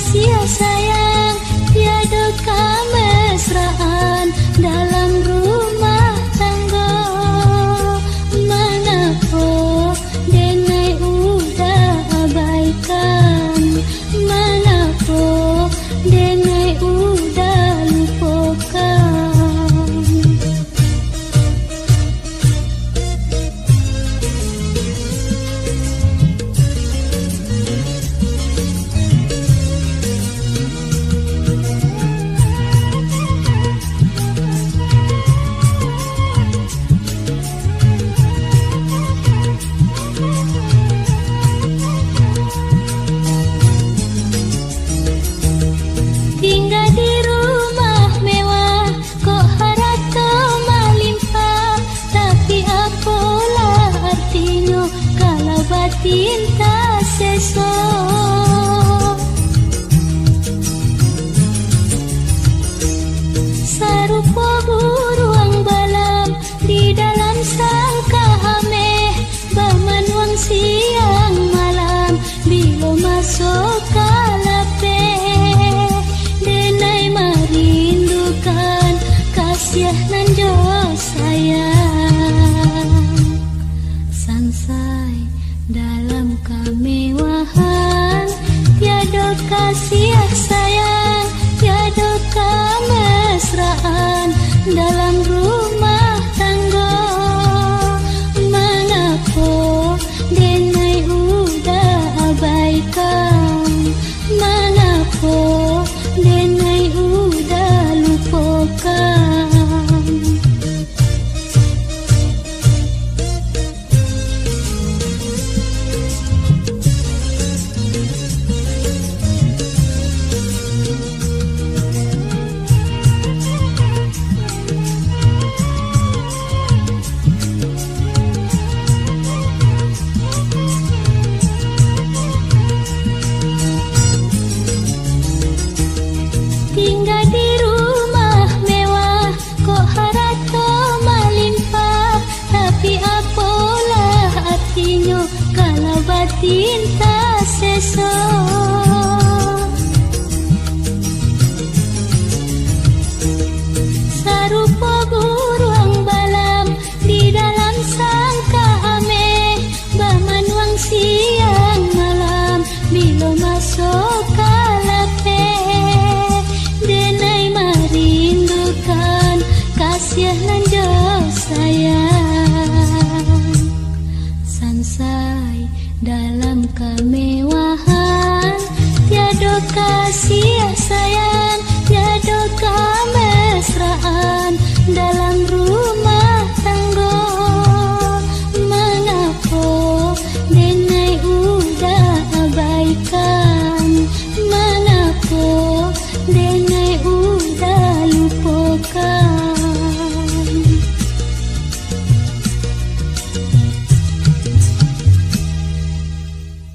kasih sayang, tiada kemesraan dalam rumah tangga. Manapa denai udah abaikan, manapa denai udah lupakan. Tinggal di rumah mewah, kok harta melimpah, tapi apalah artinya kalau batin tak sesok. Sarupa buruang balam di dalam sangka ameh, bamanuang siang malam bila masuk kalapeh. Denai merindukan kasih nan jo sayang, sansai dalam kemewahan, tiada kasih sayang, tiada kemesraan dalam rumah tangga. Manapa denai udah abaikan, manapa denai udah lupakan. Tinggal di rumah mewah, kok harta melimpah, tapi apalah artinya kalau batin tak sesok. Sarupa buruang balam di dalam sangka ameh, bamanuang siang malam bila masuk kalapeh. Denai merindukan kasih nan jo sayang, sansai dalam kemewahan, tiada kasih sayang.